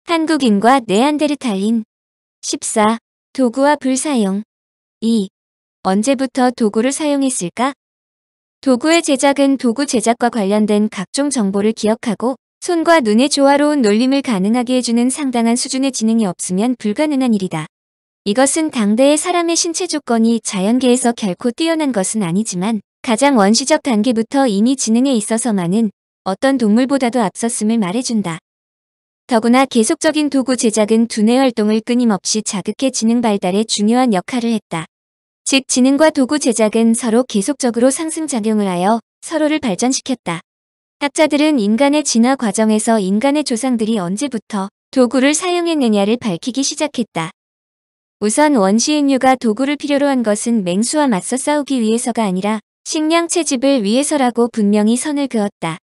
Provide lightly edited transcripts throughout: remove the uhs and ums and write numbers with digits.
한국인과 네안데르탈인. 14. 도구와 불사용. 2. 언제부터 도구를 사용했을까? 도구의 제작은 도구 제작과 관련된 각종 정보를 기억하고 손과 눈의 조화로운 놀림을 가능하게 해주는 상당한 수준의 지능이 없으면 불가능한 일이다. 이것은 당대의 사람의 신체 조건이 자연계에서 결코 뛰어난 것은 아니지만 가장 원시적 단계부터 이미 지능에 있어서만은 어떤 동물보다도 앞섰음을 말해준다. 더구나 계속적인 도구 제작은 두뇌 활동을 끊임없이 자극해 지능 발달에 중요한 역할을 했다. 즉 지능과 도구 제작은 서로 계속적으로 상승작용을 하여 서로를 발전시켰다. 학자들은 인간의 진화 과정에서 인간의 조상들이 언제부터 도구를 사용했느냐를 밝히기 시작했다. 우선 원시 인류가 도구를 필요로 한 것은 맹수와 맞서 싸우기 위해서가 아니라 식량 채집을 위해서라고 분명히 선을 그었다.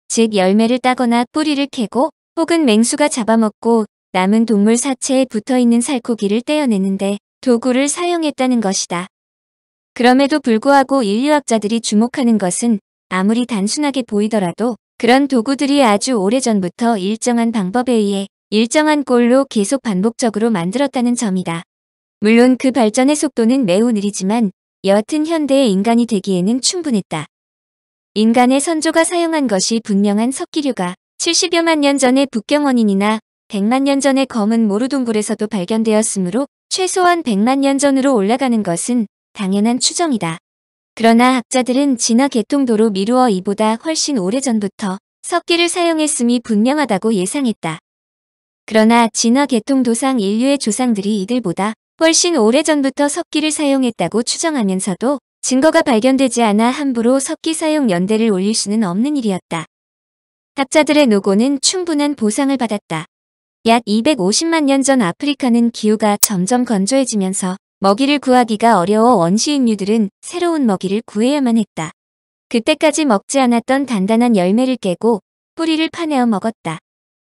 즉 열매를 따거나 뿌리를 캐고 혹은 맹수가 잡아먹고 남은 동물 사체에 붙어있는 살코기를 떼어내는데 도구를 사용했다는 것이다. 그럼에도 불구하고 인류학자들이 주목하는 것은 아무리 단순하게 보이더라도 그런 도구들이 아주 오래전부터 일정한 방법에 의해 일정한 꼴로 계속 반복적으로 만들었다는 점이다. 물론 그 발전의 속도는 매우 느리지만 여하튼 현대의 인간이 되기에는 충분했다. 인간의 선조가 사용한 것이 분명한 석기류가 70여만 년 전에 북경 원인이나 100만 년 전에 검은 모루동굴에서도 발견되었으므로 최소한 100만 년 전으로 올라가는 것은 당연한 추정이다. 그러나 학자들은 진화 계통도로 미루어 이보다 훨씬 오래전부터 석기를 사용했음이 분명하다고 예상했다. 그러나 진화 계통도상 인류의 조상들이 이들보다 훨씬 오래전부터 석기를 사용했다고 추정하면서도 증거가 발견되지 않아 함부로 석기 사용 연대를 올릴 수는 없는 일이었다. 학자들의 노고는 충분한 보상을 받았다. 약 250만 년 전 아프리카는 기후가 점점 건조해지면서 먹이를 구하기가 어려워 원시 인류들은 새로운 먹이를 구해야만 했다. 그때까지 먹지 않았던 단단한 열매를 깨고 뿌리를 파내어 먹었다.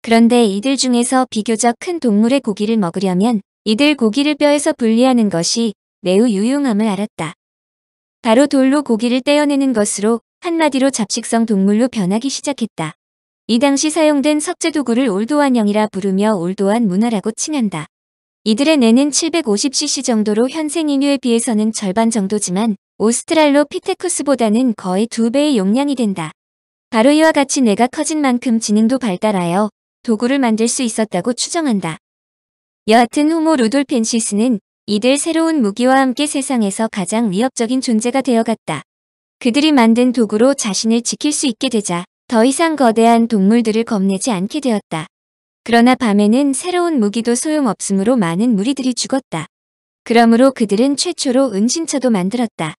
그런데 이들 중에서 비교적 큰 동물의 고기를 먹으려면 이들 고기를 뼈에서 분리하는 것이 매우 유용함을 알았다. 바로 돌로 고기를 떼어내는 것으로 한마디로 잡식성 동물로 변하기 시작했다. 이 당시 사용된 석재 도구를 올도환형이라 부르며 올도환 문화라고 칭한다. 이들의 뇌는 750cc 정도로 현생 인류에 비해서는 절반 정도지만 오스트랄로피테쿠스보다는 거의 2배의 용량이 된다. 바로 이와 같이 뇌가 커진 만큼 지능도 발달하여 도구를 만들 수 있었다고 추정한다. 여하튼 호모 루돌펜시스는 이들 새로운 무기와 함께 세상에서 가장 위협적인 존재가 되어갔다. 그들이 만든 도구로 자신을 지킬 수 있게 되자 더 이상 거대한 동물들을 겁내지 않게 되었다. 그러나 밤에는 새로운 무기도 소용없으므로 많은 무리들이 죽었다. 그러므로 그들은 최초로 은신처도 만들었다.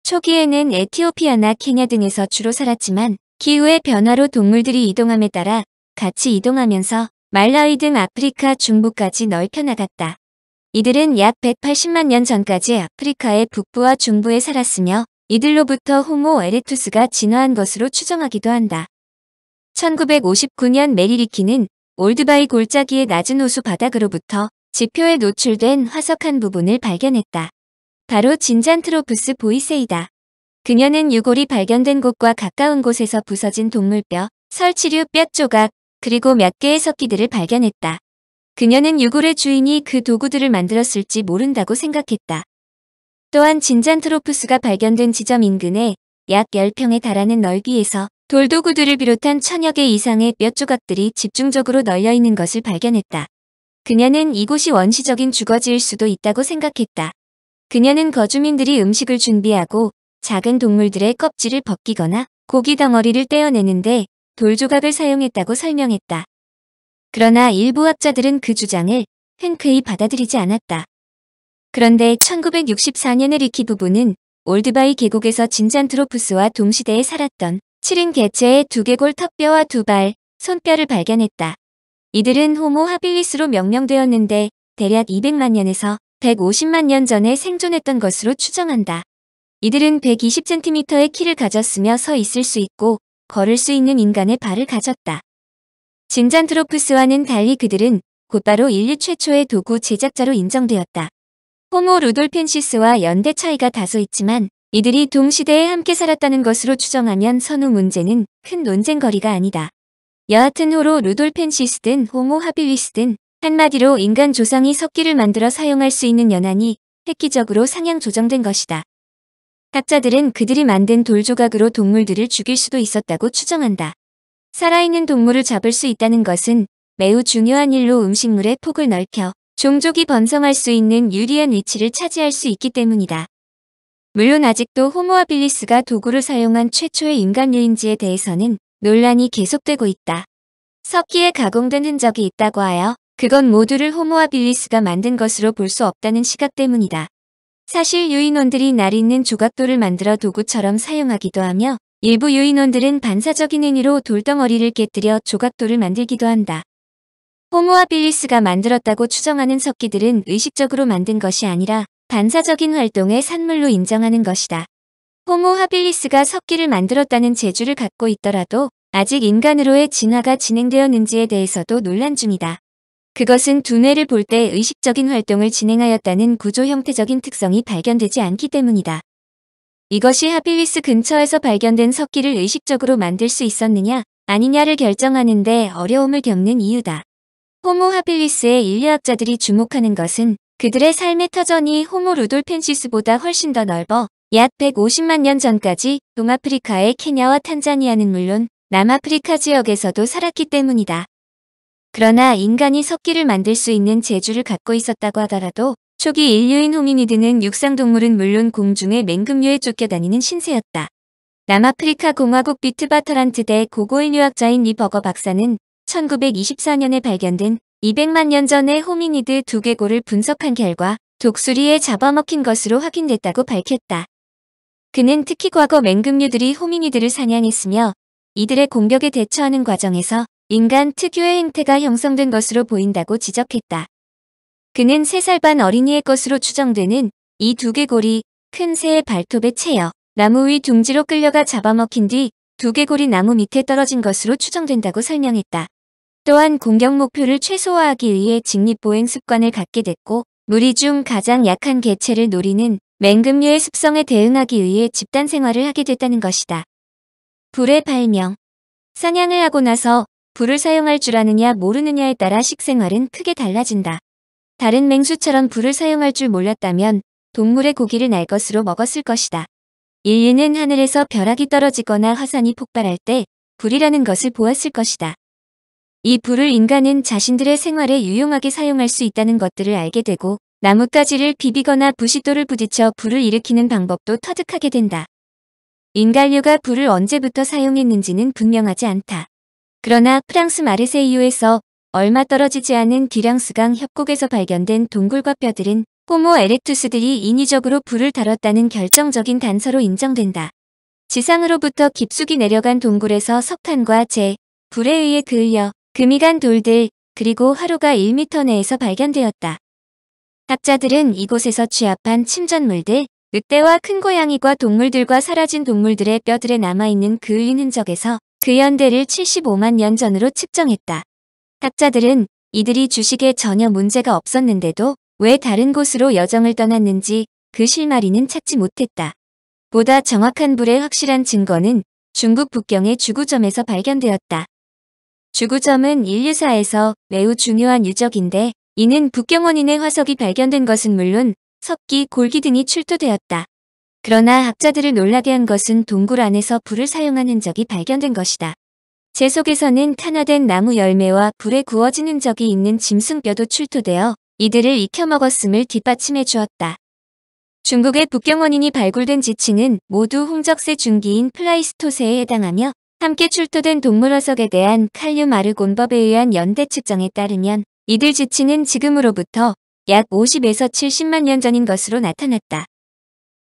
초기에는 에티오피아나 케냐 등에서 주로 살았지만 기후의 변화로 동물들이 이동함에 따라 같이 이동하면서 말라위 등 아프리카 중부까지 넓혀 나갔다. 이들은 약 180만 년 전까지 아프리카의 북부와 중부에 살았으며 이들로부터 호모 에렉투스가 진화한 것으로 추정하기도 한다. 1959년 메리 리키는 올드바이 골짜기의 낮은 호수 바닥으로부터 지표에 노출된 화석 한 부분을 발견했다. 바로 진잔트로푸스 보이세이다. 그녀는 유골이 발견된 곳과 가까운 곳에서 부서진 동물뼈, 설치류 뼈 조각, 그리고 몇 개의 석기들을 발견했다. 그녀는 유골의 주인이 그 도구들을 만들었을지 모른다고 생각했다. 또한 진잔트로푸스가 발견된 지점 인근에 약 10평에 달하는 넓이에서 돌도구들을 비롯한 1000여 개 이상의 뼈 조각들이 집중적으로 널려 있는 것을 발견했다. 그녀는 이곳이 원시적인 주거지일 수도 있다고 생각했다. 그녀는 거주민들이 음식을 준비하고 작은 동물들의 껍질을 벗기거나 고기 덩어리를 떼어내는데 돌조각을 사용했다고 설명했다. 그러나 일부 학자들은 그 주장을 흔쾌히 받아들이지 않았다. 그런데 1964년에 리키 부부는 올드바이 계곡에서 진잔트로푸스와 동시대에 살았던 7인 개체의 두개골 턱뼈와 두발, 손뼈를 발견했다. 이들은 호모 하빌리스로 명명되었는데 대략 200만 년에서 150만 년 전에 생존했던 것으로 추정한다. 이들은 120cm의 키를 가졌으며 서 있을 수 있고 걸을 수 있는 인간의 발을 가졌다. 진잔트로푸스와는 달리 그들은 곧바로 인류 최초의 도구 제작자로 인정되었다. 호모 루돌펜시스와 연대 차이가 다소 있지만 이들이 동시대에 함께 살았다는 것으로 추정하면 선후 문제는 큰 논쟁거리가 아니다. 여하튼 호로 루돌펜시스든 호모 하빌리스든 한마디로 인간 조상이 석기를 만들어 사용할 수 있는 연안이 획기적으로 상향 조정된 것이다. 학자들은 그들이 만든 돌 조각으로 동물들을 죽일 수도 있었다고 추정한다. 살아있는 동물을 잡을 수 있다는 것은 매우 중요한 일로 음식물의 폭을 넓혀 종족이 번성할 수 있는 유리한 위치를 차지할 수 있기 때문이다. 물론 아직도 호모 하빌리스가 도구를 사용한 최초의 인간류인지에 대해서는 논란이 계속되고 있다. 석기에 가공된 흔적이 있다고 하여 그건 모두를 호모 하빌리스가 만든 것으로 볼 수 없다는 시각 때문이다. 사실 유인원들이 날 있는 조각돌을 만들어 도구처럼 사용하기도 하며 일부 유인원들은 반사적인 행위로 돌덩어리를 깨뜨려 조각돌을 만들기도 한다. 호모 하빌리스가 만들었다고 추정하는 석기들은 의식적으로 만든 것이 아니라 반사적인 활동의 산물로 인정하는 것이다. 호모 하빌리스가 석기를 만들었다는 재주를 갖고 있더라도 아직 인간으로의 진화가 진행되었는지에 대해서도 논란 중이다. 그것은 두뇌를 볼 때 의식적인 활동을 진행하였다는 구조 형태적인 특성이 발견되지 않기 때문이다. 이것이 하빌리스 근처에서 발견된 석기를 의식적으로 만들 수 있었느냐 아니냐를 결정하는 데 어려움을 겪는 이유다. 호모 하빌리스의 인류학자들이 주목하는 것은 그들의 삶의 터전이 호모 루돌펜시스보다 훨씬 더 넓어 약 150만 년 전까지 동아프리카의 케냐와 탄자니아는 물론 남아프리카 지역에서도 살았기 때문이다. 그러나 인간이 석기를 만들 수 있는 재주를 갖고 있었다고 하더라도 초기 인류인 호미니드는 육상동물은 물론 공중의 맹금류에 쫓겨다니는 신세였다. 남아프리카 공화국 비트바터란트대 고고인류학자인 리 버거 박사는 1924년에 발견된 200만 년 전의 호미니드 두개골을 분석한 결과 독수리에 잡아먹힌 것으로 확인됐다고 밝혔다. 그는 특히 과거 맹금류들이 호미니드를 사냥했으며 이들의 공격에 대처하는 과정에서 인간 특유의 행태가 형성된 것으로 보인다고 지적했다. 그는 3살 반 어린이의 것으로 추정되는 이 두개골이 큰 새의 발톱에 채여 나무 위 둥지로 끌려가 잡아먹힌 뒤 두개골이 나무 밑에 떨어진 것으로 추정된다고 설명했다. 또한 공격 목표를 최소화하기 위해 직립보행 습관을 갖게 됐고 무리 중 가장 약한 개체를 노리는 맹금류의 습성에 대응하기 위해 집단 생활을 하게 됐다는 것이다. 불의 발명. 사냥을 하고 나서 불을 사용할 줄 아느냐 모르느냐에 따라 식생활은 크게 달라진다. 다른 맹수처럼 불을 사용할 줄 몰랐다면 동물의 고기를 날 것으로 먹었을 것이다. 인류는 하늘에서 벼락이 떨어지거나 화산이 폭발할 때 불이라는 것을 보았을 것이다. 이 불을 인간은 자신들의 생활에 유용하게 사용할 수 있다는 것들을 알게 되고 나뭇가지를 비비거나 부싯돌을 부딪혀 불을 일으키는 방법도 터득하게 된다. 인간류가 불을 언제부터 사용했는지는 분명하지 않다. 그러나 프랑스 마르세이유에서 얼마 떨어지지 않은 듀랑스강 협곡에서 발견된 동굴과 뼈들은 호모 에렉투스들이 인위적으로 불을 다뤘다는 결정적인 단서로 인정된다. 지상으로부터 깊숙이 내려간 동굴에서 석탄과 재, 불에 의해 그을려 금이 간 돌들, 그리고 화로가 1m 내에서 발견되었다. 학자들은 이곳에서 취합한 침전물들, 늑대와 큰 고양이과 동물들과 사라진 동물들의 뼈들에 남아있는 그을린 흔적에서 그 연대를 75만 년 전으로 측정했다. 학자들은 이들이 주식에 전혀 문제가 없었는데도 왜 다른 곳으로 여정을 떠났는지 그 실마리는 찾지 못했다. 보다 정확한 불의 확실한 증거는 중국 북경의 주구점에서 발견되었다. 주구점은 인류사에서 매우 중요한 유적인데 이는 북경 원인의 화석이 발견된 것은 물론 석기, 골기 등이 출토되었다. 그러나 학자들을 놀라게 한 것은 동굴 안에서 불을 사용한 흔적이 발견된 것이다. 재 속에서는 탄화된 나무 열매와 불에 구워진 흔적이 있는 짐승뼈도 출토되어 이들을 익혀 먹었음을 뒷받침해 주었다. 중국의 북경 원인이 발굴된 지층은 모두 홍적세 중기인 플라이스토세에 해당하며 함께 출토된 동물 화석에 대한 칼륨 아르곤법에 의한 연대 측정에 따르면 이들 지층은 지금으로부터 약 50에서 70만 년 전인 것으로 나타났다.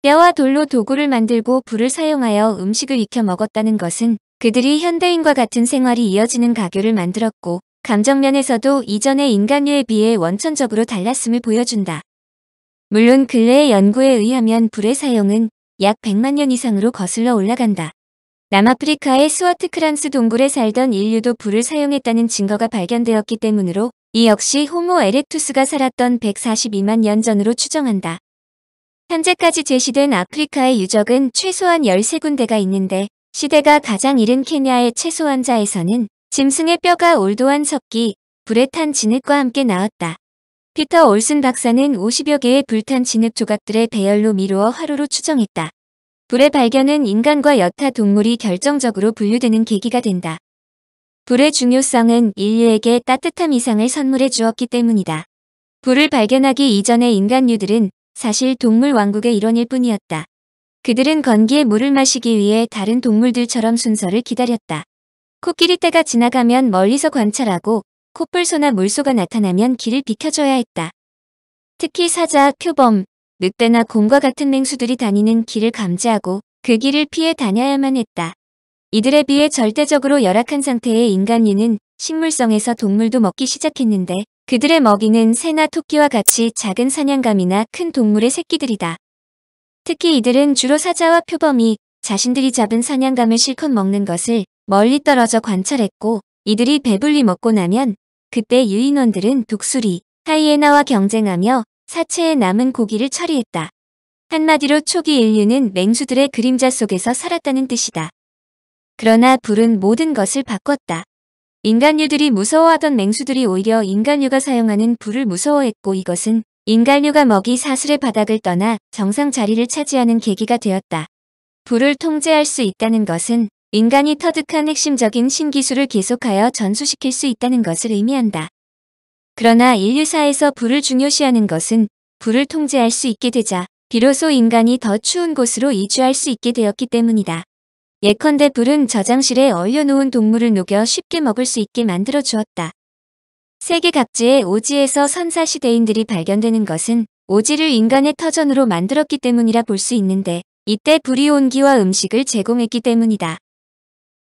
뼈와 돌로 도구를 만들고 불을 사용하여 음식을 익혀 먹었다는 것은 그들이 현대인과 같은 생활이 이어지는 가교를 만들었고 감정면에서도 이전의 인간류에 비해 원천적으로 달랐음을 보여준다. 물론 근래의 연구에 의하면 불의 사용은 약 100만 년 이상으로 거슬러 올라간다. 남아프리카의 스와트크란스 동굴에 살던 인류도 불을 사용했다는 증거가 발견되었기 때문으로 이 역시 호모 에렉투스가 살았던 142만 년 전으로 추정한다. 현재까지 제시된 아프리카의 유적은 최소한 13군데가 있는데 시대가 가장 이른 케냐의 최소한자에서는 짐승의 뼈가 올도한 석기, 불에 탄 진흙과 함께 나왔다. 피터 올슨 박사는 50여 개의 불탄 진흙 조각들의 배열로 미루어 화로로 추정했다. 불의 발견은 인간과 여타 동물이 결정적으로 분류되는 계기가 된다. 불의 중요성은 인류에게 따뜻함 이상을 선물해 주었기 때문이다. 불을 발견하기 이전의 인간류들은 사실 동물 왕국의 일원일 뿐이었다. 그들은 건기에 물을 마시기 위해 다른 동물들처럼 순서를 기다렸다. 코끼리 떼가 지나가면 멀리서 관찰하고 코뿔소나 물소가 나타나면 길을 비켜줘야 했다. 특히 사자, 표범, 늑대나 곰과 같은 맹수들이 다니는 길을 감지하고 그 길을 피해 다녀야만 했다. 이들에 비해 절대적으로 열악한 상태의 인간류는 식물성에서 동물도 먹기 시작했는데 그들의 먹이는 새나 토끼와 같이 작은 사냥감이나 큰 동물의 새끼들이다. 특히 이들은 주로 사자와 표범이 자신들이 잡은 사냥감을 실컷 먹는 것을 멀리 떨어져 관찰했고 이들이 배불리 먹고 나면 그때 유인원들은 독수리, 하이에나와 경쟁하며 사체에 남은 고기를 처리했다. 한마디로 초기 인류는 맹수들의 그림자 속에서 살았다는 뜻이다. 그러나 불은 모든 것을 바꿨다. 인간류들이 무서워하던 맹수들이 오히려 인간류가 사용하는 불을 무서워했고 이것은 인간류가 먹이 사슬의 바닥을 떠나 정상 자리를 차지하는 계기가 되었다. 불을 통제할 수 있다는 것은 인간이 터득한 핵심적인 신기술을 계속하여 전수시킬 수 있다는 것을 의미한다. 그러나 인류사에서 불을 중요시하는 것은 불을 통제할 수 있게 되자 비로소 인간이 더 추운 곳으로 이주할 수 있게 되었기 때문이다. 예컨대 불은 저장실에 얼려놓은 동물을 녹여 쉽게 먹을 수 있게 만들어 주었다. 세계 각지의 오지에서 선사시대인들이 발견되는 것은 오지를 인간의 터전으로 만들었기 때문이라 볼 수 있는데 이때 불이 온기와 음식을 제공했기 때문이다.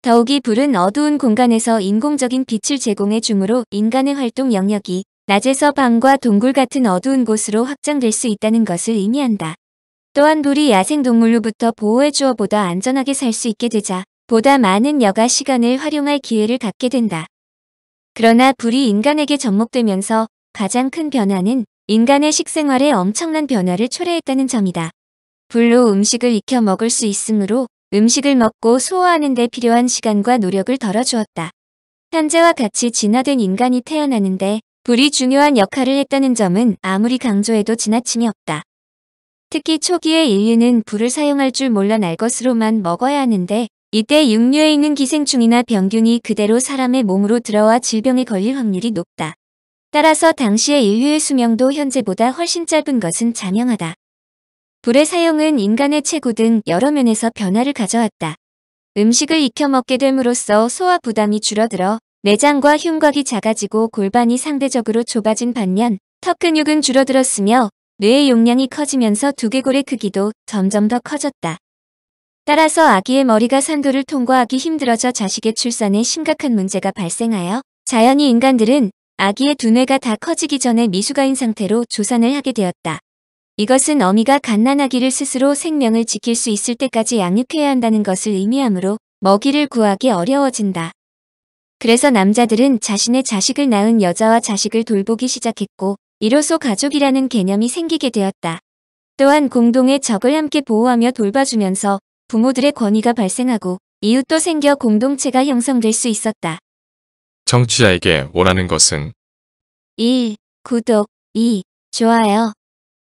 더욱이 불은 어두운 공간에서 인공적인 빛을 제공해 주므로 인간의 활동 영역이 낮에서 밤과 동굴 같은 어두운 곳으로 확장될 수 있다는 것을 의미한다. 또한 불이 야생동물로부터 보호해 주어 보다 안전하게 살 수 있게 되자 보다 많은 여가 시간을 활용할 기회를 갖게 된다. 그러나 불이 인간에게 접목되면서 가장 큰 변화는 인간의 식생활에 엄청난 변화를 초래했다는 점이다. 불로 음식을 익혀 먹을 수 있으므로 음식을 먹고 소화하는 데 필요한 시간과 노력을 덜어주었다. 현재와 같이 진화된 인간이 태어나는데 불이 중요한 역할을 했다는 점은 아무리 강조해도 지나침이 없다. 특히 초기의 인류는 불을 사용할 줄 몰라 날 것으로만 먹어야 하는데 이때 육류에 있는 기생충이나 병균이 그대로 사람의 몸으로 들어와 질병에 걸릴 확률이 높다. 따라서 당시의 인류의 수명도 현재보다 훨씬 짧은 것은 자명하다. 불의 사용은 인간의 체구 등 여러 면에서 변화를 가져왔다. 음식을 익혀 먹게 됨으로써 소화 부담이 줄어들어 내장과 흉곽이 작아지고 골반이 상대적으로 좁아진 반면 턱 근육은 줄어들었으며 뇌의 용량이 커지면서 두개골의 크기도 점점 더 커졌다. 따라서 아기의 머리가 산도를 통과하기 힘들어져 자식의 출산에 심각한 문제가 발생하여 자연히 인간들은 아기의 두뇌가 다 커지기 전에 미숙아인 상태로 조산을 하게 되었다. 이것은 어미가 갓난아기를 스스로 생명을 지킬 수 있을 때까지 양육해야 한다는 것을 의미하므로 먹이를 구하기 어려워진다. 그래서 남자들은 자신의 자식을 낳은 여자와 자식을 돌보기 시작했고 이로써 가족이라는 개념이 생기게 되었다. 또한 공동의 적을 함께 보호하며 돌봐주면서 부모들의 권위가 발생하고 이웃도 생겨 공동체가 형성될 수 있었다. 청취자에게 원하는 것은 1. 구독 2. 좋아요